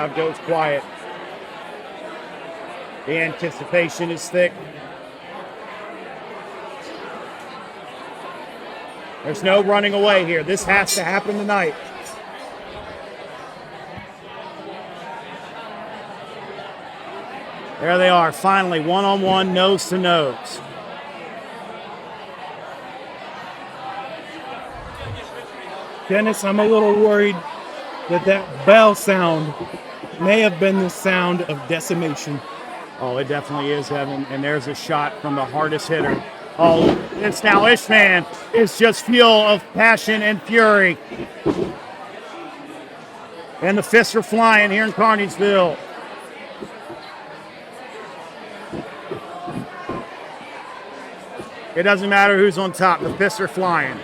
crowd goes quiet. The anticipation is thick. There's no running away here. This has to happen tonight. There they are, finally, one-on-one, nose-to-nose. Dennis, I'm a little worried that bell sound may have been the sound of decimation. Oh, it definitely is, Evan. And there's a shot from the hardest hitter. Oh, it's now Ishman is just fuel of passion and fury. And the fists are flying here in Carneysville. It doesn't matter who's on top. The fists are flying.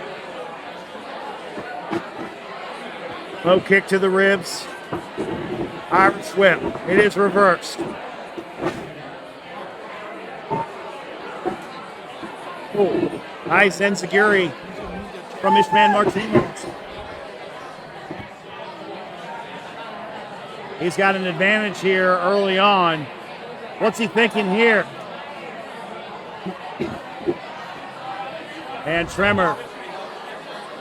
Low kick to the ribs. Irish whip. It is reversed. Oh, nice enziguri from Ishman Martinez. He's got an advantage here early on. What's he thinking here? And Tremor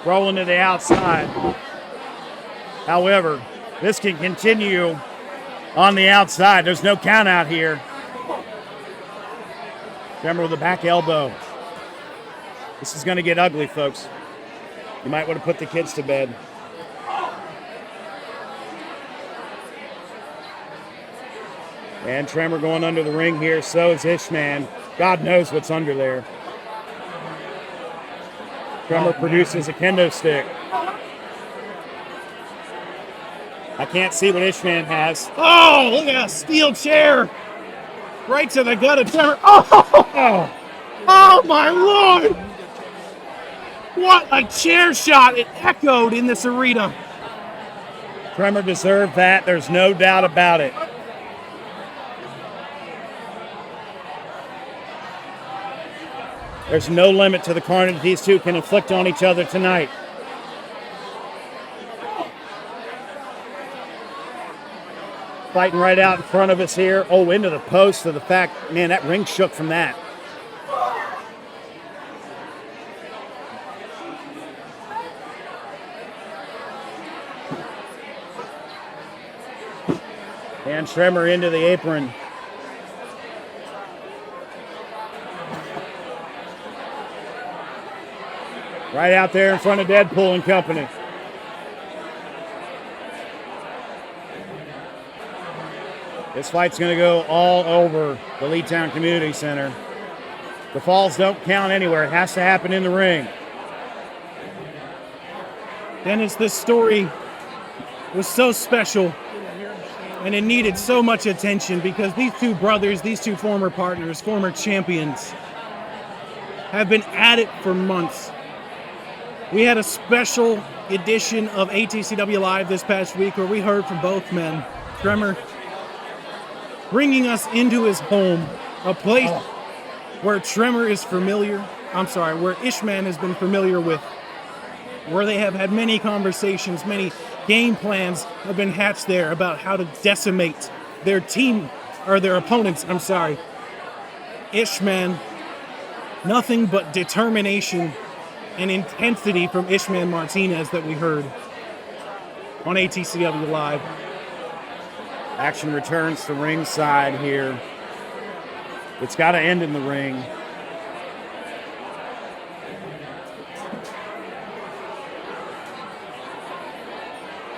rolling to the outside. However, this can continue on the outside. There's no count out here. Tremor with a back elbow. This is going to get ugly, folks. You might want to put the kids to bed. And Tremor going under the ring here. So is Ishman. God knows what's under there. Tremor produces a kendo stick. I can't see what Ishman has. Oh, look at that steel chair. Right to the gut of Tremor. Oh my Lord. What a chair shot. It echoed in this arena. Tremor deserved that. There's no doubt about it. There's no limit to the carnage these two can inflict on each other tonight. Fighting right out in front of us here. Oh, into the post for the fact, man, that ring shook from that. And Tremor into the apron. Right out there in front of Deadpool and company. This fight's going to go all over the Leetown Community Center. The falls don't count anywhere. It has to happen in the ring. Dennis, this story was so special, and it needed so much attention because these two brothers, these two former partners, former champions, have been at it for months. We had a special edition of ATCW Live this past week where we heard from both men. Tremor bringing us into his home, a place where Tremor is familiar. Where Ishman has been familiar with, where they have had many conversations, many game plans have been hatched there about how to decimate their team, or their opponents, Ishman, nothing but determination and intensity from Ishman Martinez that we heard on ATCW Live. Action returns to ringside here. It's got to end in the ring.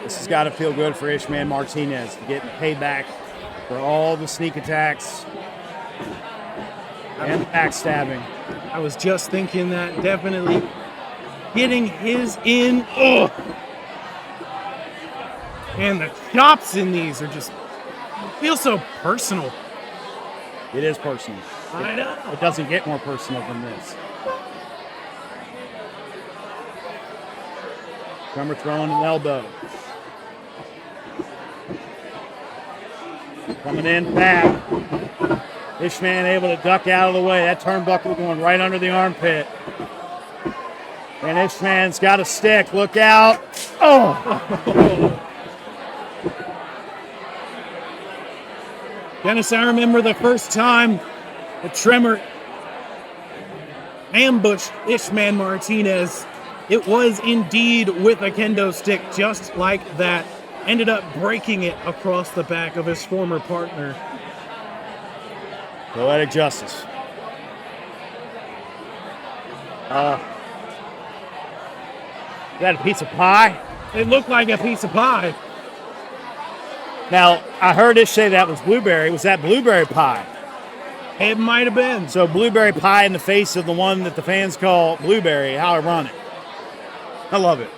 This has got to feel good for Ishman Martinez, getting payback for all the sneak attacks and backstabbing. I was just thinking that, definitely getting his in. Oh! And the chops in these are just, feel so personal. It is personal. I know. It doesn't get more personal than this. Tremor throwing an elbow. Coming in fast. Ishman able to duck out of the way. That turnbuckle going right under the armpit. And Ishman's got a stick. Look out. Oh! Dennis, I remember the first time the Tremor ambushed Ishman Martinez. It was indeed with a kendo stick, just like that. Ended up breaking it across the back of his former partner. Poetic justice. Is that a piece of pie? It looked like a piece of pie. Now, I heard Ish say that was blueberry. Was that blueberry pie? It might have been. So blueberry pie in the face of the one that the fans call blueberry. How ironic. I love it.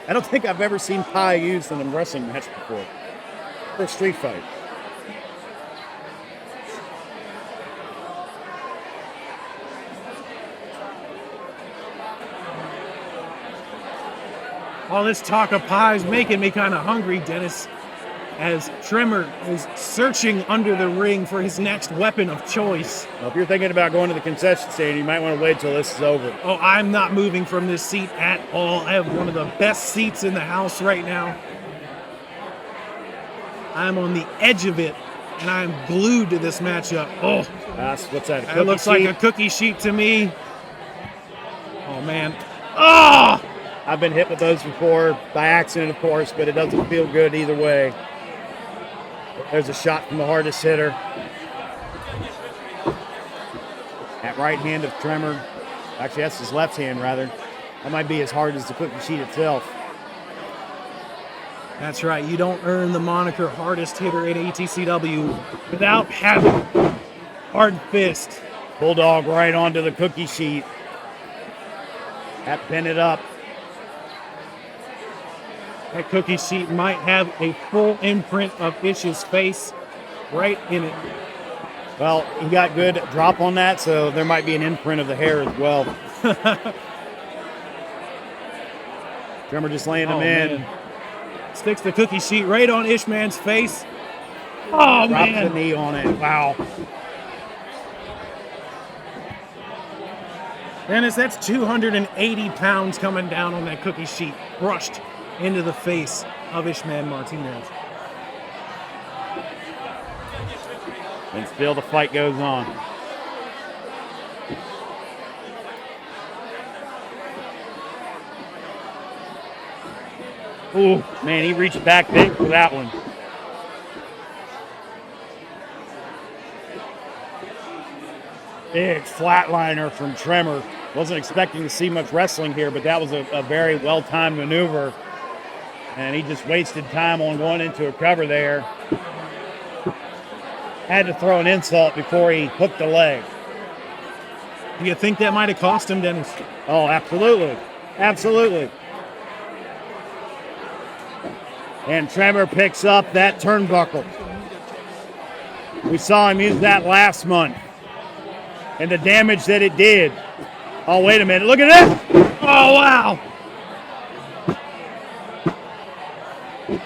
I don't think I've ever seen pie used in a wrestling match before. For a street fight. All this talk of pie is making me kind of hungry, Dennis, as Tremor is searching under the ring for his next weapon of choice. Well, if you're thinking about going to the concession stand, you might want to wait till this is over. Oh, I'm not moving from this seat at all. I have one of the best seats in the house right now. I'm on the edge of it, and I'm glued to this matchup. Oh, What's that? that looks like a cookie sheet to me. Oh, man. Oh! I've been hit with those before, by accident, of course, but it doesn't feel good either way. There's a shot from the hardest hitter. That right hand of Tremor. Actually, that's his left hand, rather. That might be as hard as the cookie sheet itself. That's right. You don't earn the moniker hardest hitter in ATCW without having hard fist. Bulldog right onto the cookie sheet. That pin it up. That cookie sheet might have a full imprint of Ish's face right in it. Well, he got good drop on that, so there might be an imprint of the hair as well. Tremor just laying him in. Man. Sticks the cookie sheet right on Ishman's face. Oh, Drops man. the knee on it. Wow. Dennis, that's 280 pounds coming down on that cookie sheet, brushed into the face of Ishman Martinez. And still the fight goes on. Ooh, man, he reached back big for that one. Big flatliner from Tremor. Wasn't expecting to see much wrestling here, but that was a very well-timed maneuver. And he just wasted time on going into a cover there. Had to throw an insult before he hooked the leg. Do you think that might have cost him, Dennis? Oh, absolutely. Absolutely. And Tremor picks up that turnbuckle. We saw him use that last month. And the damage that it did. Oh, wait a minute. Look at this. Oh, wow.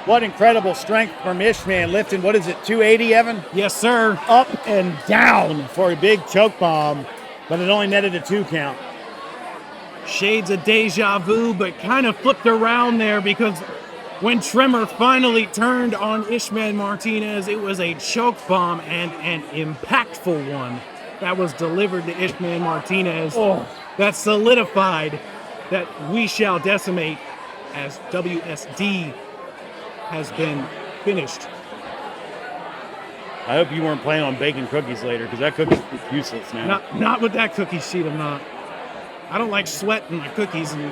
What incredible strength from Ishman, lifting, what is it, 280, Evan? Yes, sir. Up and down for a big choke bomb, but it only netted a 2 count. Shades of deja vu, but kind of flipped around there because when Tremor finally turned on Ishman Martinez, it was a choke bomb and an impactful one that was delivered to Ishman Martinez. That solidified that we shall decimate as WSD has been finished. I hope you weren't planning on baking cookies later, because that cookie's useless now. Not with that cookie sheet, I'm not. I don't like sweat in my cookies, and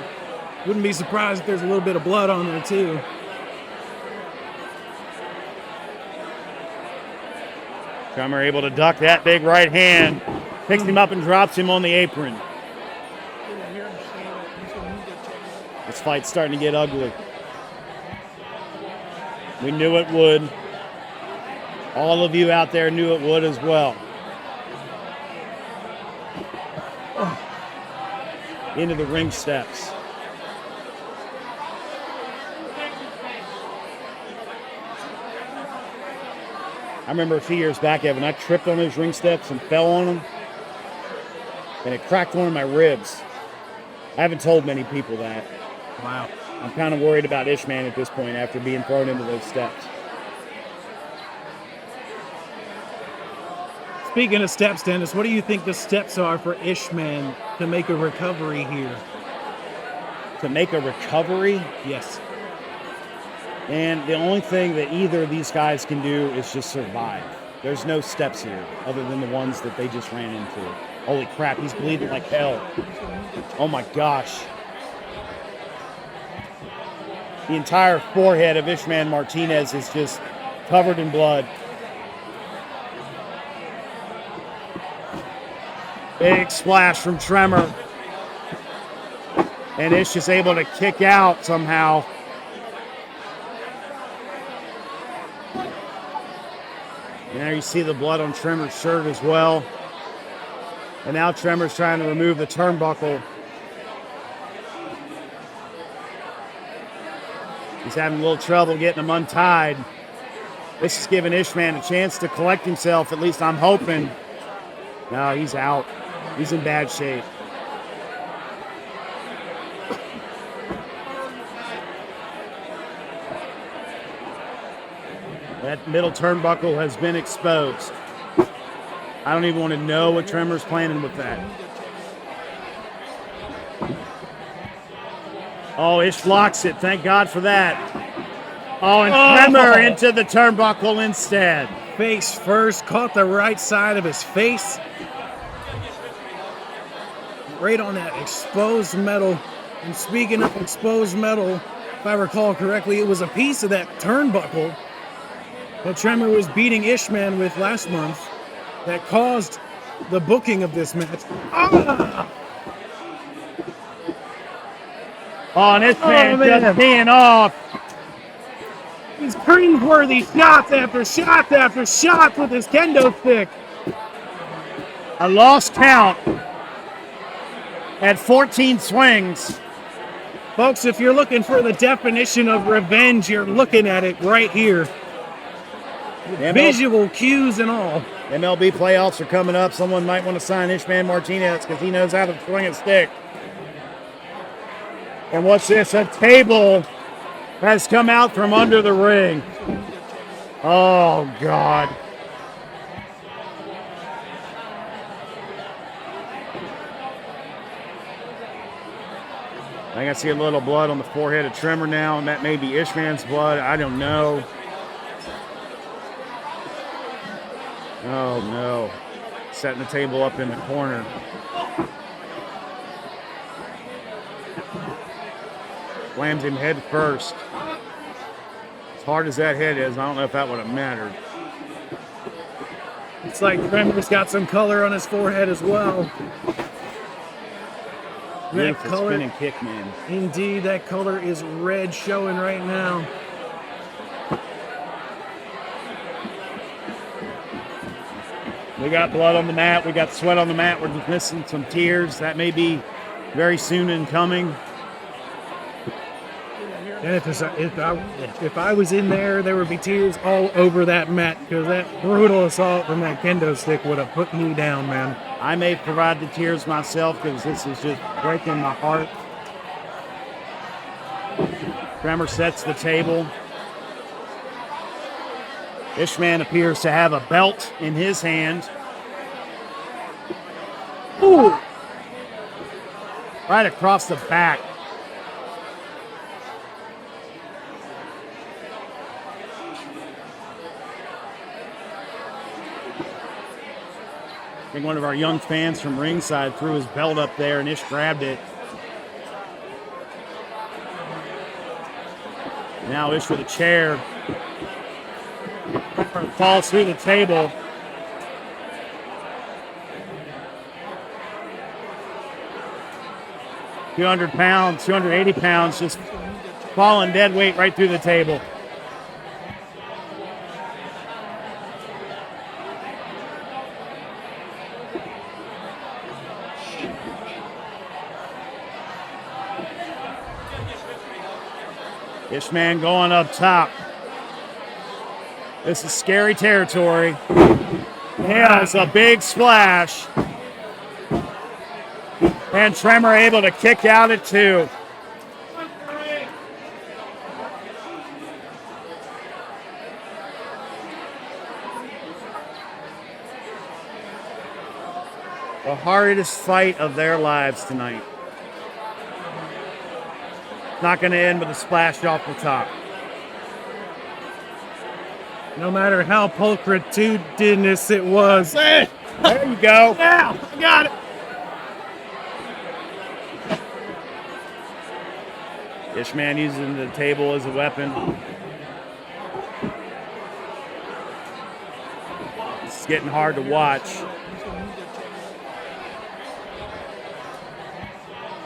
wouldn't be surprised if there's a little bit of blood on there too. Tremor able to duck that big right hand, picks him up and drops him on the apron. This fight's starting to get ugly. We knew it would. All of you out there knew it would as well. Into the ring steps. I remember a few years back, Evan, I tripped on those ring steps and fell on them, and it cracked one of my ribs. I haven't told many people that. Wow. I'm kind of worried about Ishman at this point after being thrown into those steps. Speaking of steps, Dennis, what do you think the steps are for Ishman to make a recovery here? To make a recovery? Yes. And the only thing that either of these guys can do is just survive. There's no steps here other than the ones that they just ran into. Holy crap, he's bleeding like hell. Oh my gosh. The entire forehead of Ishman Martinez is just covered in blood. Big splash from Tremor. And Ish is able to kick out somehow. And there you see the blood on Tremor's shirt as well. And now Tremor's trying to remove the turnbuckle. He's having a little trouble getting him untied. This is giving Ishman a chance to collect himself, at least I'm hoping. No, he's out. He's in bad shape. That middle turnbuckle has been exposed. I don't even want to know what Tremor's planning with that. Oh, Ish blocks it. Thank God for that. Oh, and Tremor into the turnbuckle instead. Face first, caught the right side of his face. Right on that exposed metal. And speaking of exposed metal, if I recall correctly, it was a piece of that turnbuckle that Tremor was beating Ishman with last month that caused the booking of this match. Ah! Oh, and Ishman just being off. He's cringeworthy shots after shots after shots with his kendo stick. A lost count at 14 swings. Folks, if you're looking for the definition of revenge, you're looking at it right here. Visual cues and all. MLB playoffs are coming up. Someone might want to sign Ishman Martinez because he knows how to swing a stick. And what's this? A table has come out from under the ring. Oh, God. I think I see a little blood on the forehead of Tremor now, and that may be Ishman's blood. I don't know. Oh, no. Setting the table up in the corner. Slams him head first. As hard as that head is, I don't know if that would have mattered. It's like Tremor's got some color on his forehead as well. That color, spinning kick, man. Indeed, that color is red showing right now. We got blood on the mat. We got sweat on the mat. We're just missing some tears. That may be very soon in coming. And if I was in there, there would be tears all over that mat because that brutal assault from that kendo stick would have put me down, man. I may provide the tears myself because this is just breaking my heart. Tremor sets the table. Ishman appears to have a belt in his hand. Ooh! Right across the back. I think one of our young fans from ringside threw his belt up there and Ish grabbed it. Now Ish with a chair. Falls through the table. $200 pounds, 280 pounds, just falling dead weight right through the table. Ishman going up top. This is scary territory. Yeah, it's a big splash. And Tremor able to kick out at 2. The hardest fight of their lives tonight. Not going to end with a splash off the top. No matter how pulchritudinous it was. Hey, there you go. Yeah, I got it. Ishman using the table as a weapon. It's getting hard to watch.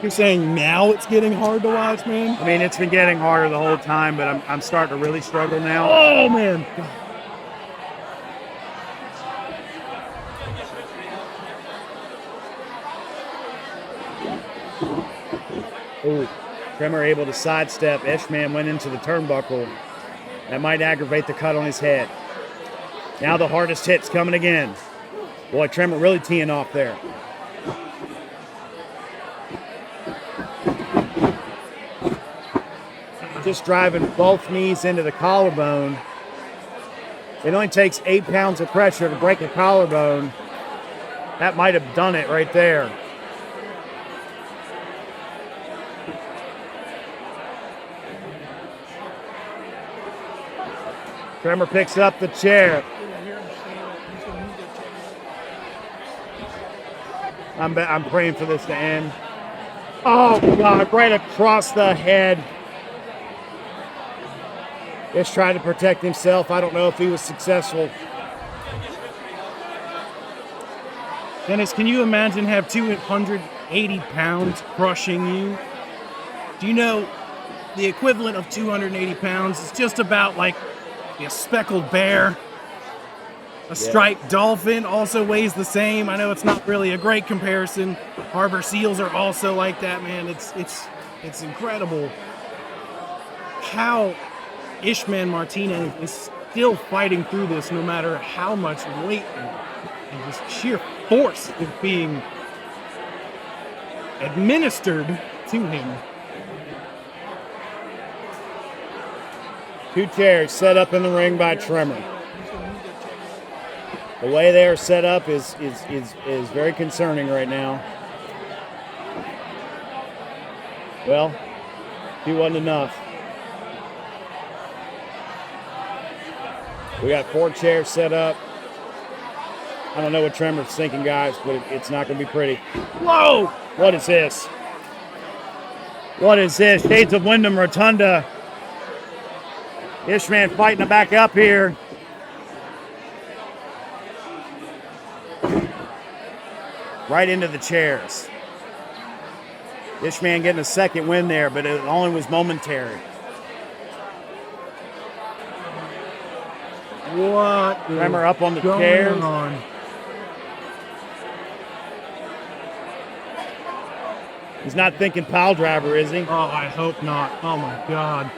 You're saying now it's getting hard to watch, man? I mean, it's been getting harder the whole time, but I'm starting to really struggle now. Oh, man. Oh, Tremor able to sidestep. Ishman went into the turnbuckle. That might aggravate the cut on his head. Now the hardest hit's coming again. Boy, Tremor really teeing off there. Just driving both knees into the collarbone. It only takes 8 pounds of pressure to break a collarbone. That might have done it right there. Tremor picks up the chair. I'm praying for this to end. Oh, God, right across the head. Just trying to protect himself. I don't know if he was successful. Dennis, can you imagine have 280 pounds crushing you? Do you know the equivalent of 280 pounds is just about like a speckled bear? A striped dolphin also weighs the same. I know it's not really a great comparison. Harbor seals are also like that, man. It's incredible how Ishman Martinez is still fighting through this no matter how much weight and just sheer force is being administered to him. 2 chairs set up in the ring by Tremor. The way they are set up is very concerning right now. Well, he wasn't enough. We got 4 chairs set up. I don't know what Tremor's thinking, guys, but it's not going to be pretty. Whoa! What is this? What is this? Shades of Wyndham Rotunda. Ishman fighting to back up here. Right into the chairs. Ishman getting a second win there, but it only was momentary. What? Tremor up on the chairs. He's not thinking pile driver, is he? Oh, I hope not. Oh, my God.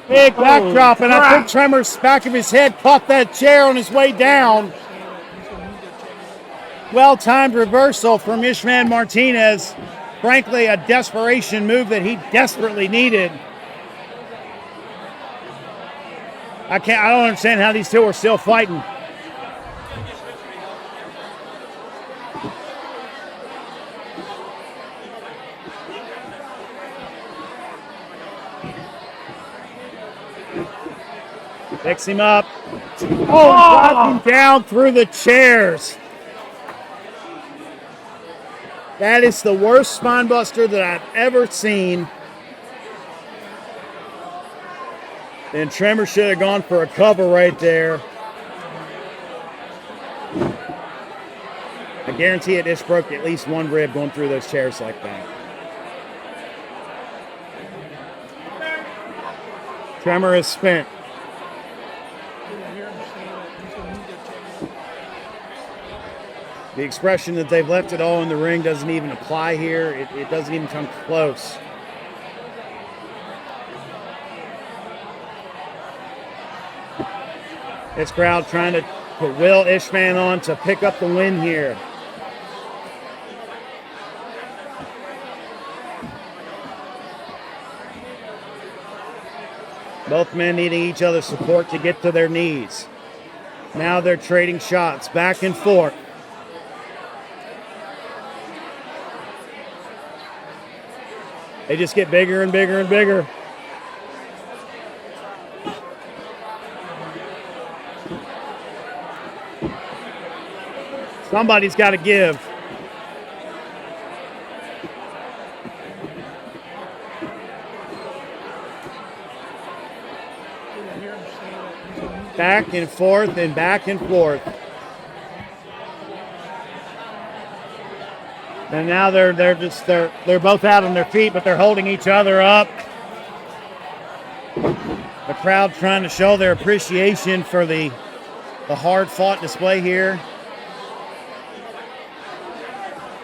Big backdrop, and I think Tremor's back of his head caught that chair on his way down. Well-timed reversal from Ishman Martinez. Frankly, a desperation move that he desperately needed. I don't understand how these two are still fighting. Picks him up. Oh, got him down through the chairs. That is the worst spine buster that I've ever seen. And Tremor should have gone for a cover right there. I guarantee it just broke at least one rib going through those chairs like that. Tremor is spent. The expression that they've left it all in the ring doesn't even apply here. It doesn't even come close. This crowd trying to put Will Ishman on to pick up the win here. Both men needing each other's support to get to their knees. Now they're trading shots back and forth. They just get bigger and bigger and bigger. Somebody's got to give. Back and forth and back and forth. And now they're both out on their feet, but they're holding each other up. The crowd trying to show their appreciation for the hard-fought display here.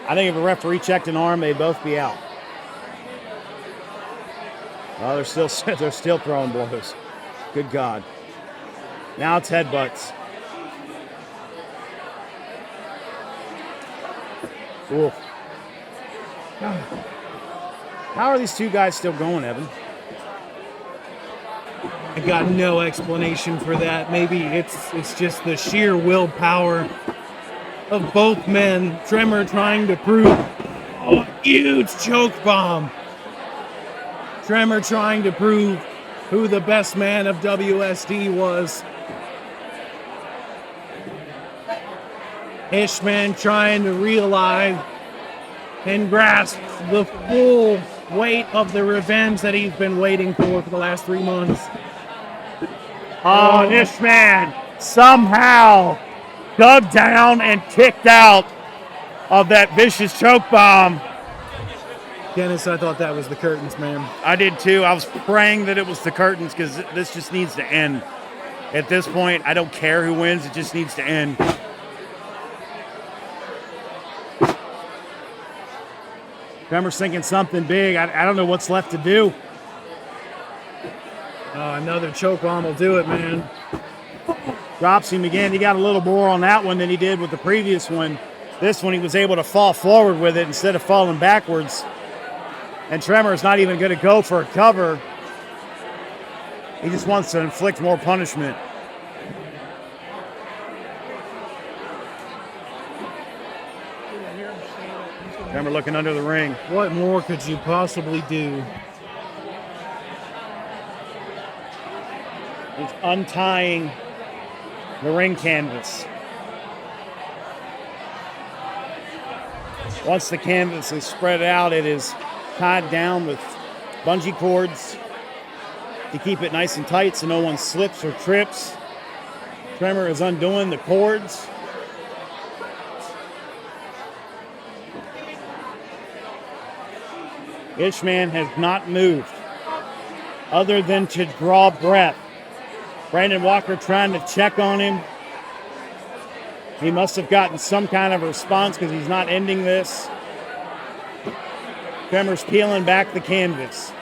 I think if a referee checked an arm, they'd both be out. Oh, they're still throwing blows. Good God. Now it's headbutts. Oof. How are these two guys still going, Evan? I got no explanation for that. Maybe it's just the sheer willpower of both men. Tremor trying to prove a huge choke bomb. Tremor trying to prove who the best man of WSD was. Ishman trying to realize and grasp the full weight of the revenge that he's been waiting for the last 3 months. Oh, and Ishman somehow dug down and kicked out of that vicious choke bomb. Dennis, I thought that was the curtains, man. I did too. I was praying that it was the curtains because this just needs to end. At this point, I don't care who wins. It just needs to end. Tremor's thinking something big. I don't know what's left to do. Another choke bomb will do it, man. Drops him again. He got a little more on that one than he did with the previous one. This one, he was able to fall forward with it instead of falling backwards. And Tremor is not even going to go for a cover. He just wants to inflict more punishment. Tremor looking under the ring. What more could you possibly do? He's untying the ring canvas. Once the canvas is spread out, it is tied down with bungee cords to keep it nice and tight so no one slips or trips. Tremor is undoing the cords. Ishman has not moved other than to draw breath. Brandon Walker trying to check on him. He must have gotten some kind of response because he's not ending this. Tremor's peeling back the canvas.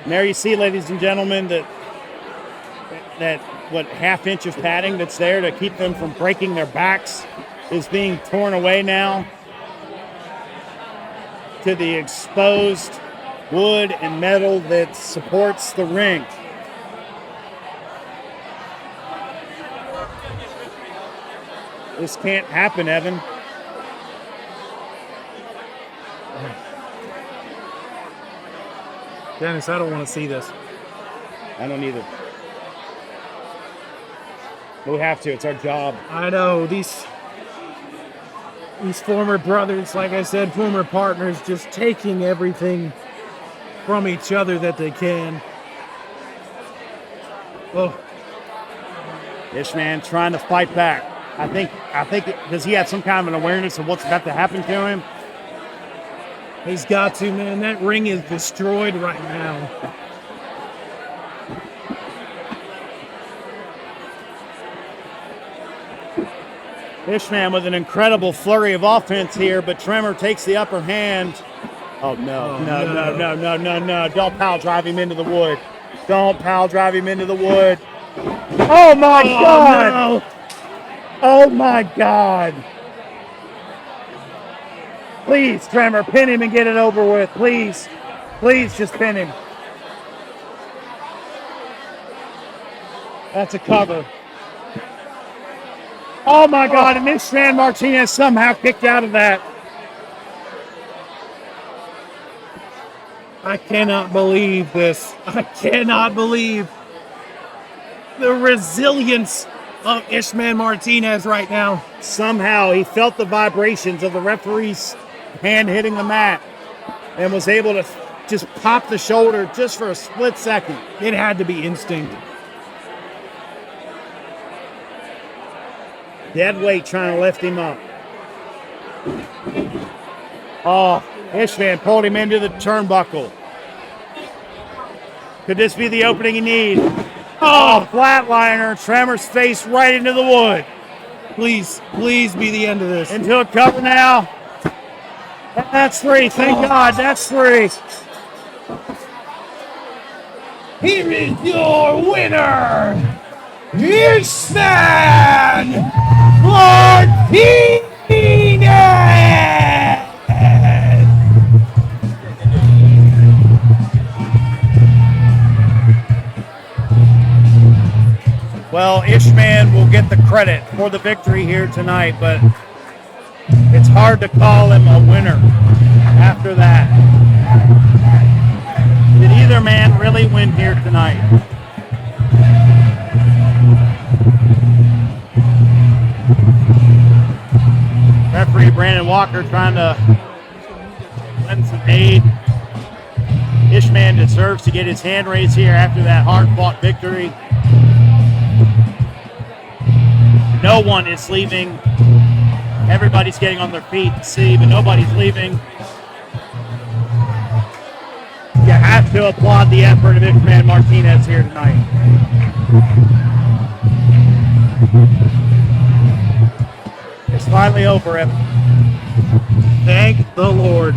And there you see, ladies and gentlemen, that what half-inch of padding that's there to keep them from breaking their backs is being torn away now to the exposed wood and metal that supports the ring. This can't happen, Evan. Dennis, I don't want to see this. I don't either. We have to. It's our job. I know. These former brothers, like I said, former partners, just taking everything from each other that they can. Oh. Ishman trying to fight back. I think does he have some kind of an awareness of what's about to happen to him? He's got to, man. That ring is destroyed right now. Ishman with an incredible flurry of offense here, but Tremor takes the upper hand. Oh, no. Don't pile drive him into the wood. Don't pile drive him into the wood. Oh, my God. No. Oh, my God. Please, Tremor, pin him and get it over with, please. Please just pin him. That's a cover. Oh my God, and Ishman Martinez somehow kicked out of that. I cannot believe this. I cannot believe the resilience of Ishman Martinez right now. Somehow he felt the vibrations of the referee's hand hitting the mat and was able to just pop the shoulder just for a split second. It had to be instinct. Dead weight trying to lift him up. Oh, Ishman pulled him into the turnbuckle. Could this be the opening he needs? Oh, flatliner. Tremor's face right into the wood. Please be the end of this. Into a cover now. That's 3. Thank God, that's 3. Here is your winner, Ishman Martinez! Well, Ishman will get the credit for the victory here tonight, but it's hard to call him a winner after that. Did either man really win here tonight? Referee Brandon Walker trying to lend some aid. Ishman deserves to get his hand raised here after that hard-fought victory. No one is leaving. Everybody's getting on their feet to see, but nobody's leaving. You have to applaud the effort of Ishman Martinez here tonight. It's finally over, Evan. Thank the Lord.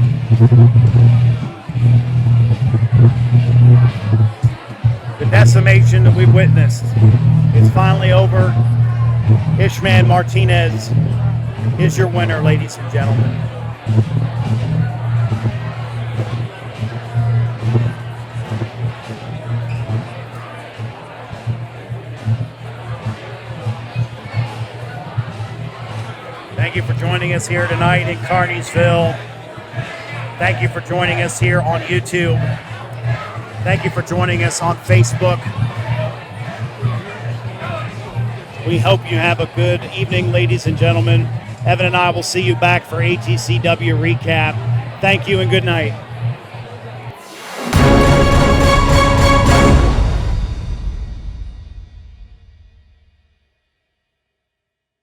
The decimation that we've witnessed is finally over. Ishman Martinez is your winner, ladies and gentlemen. Thank you for joining us here tonight in Carneysville. Thank you for joining us here on YouTube. Thank you for joining us on Facebook. We hope you have a good evening, ladies and gentlemen. Evan and I will see you back for ATCW recap. Thank you and good night.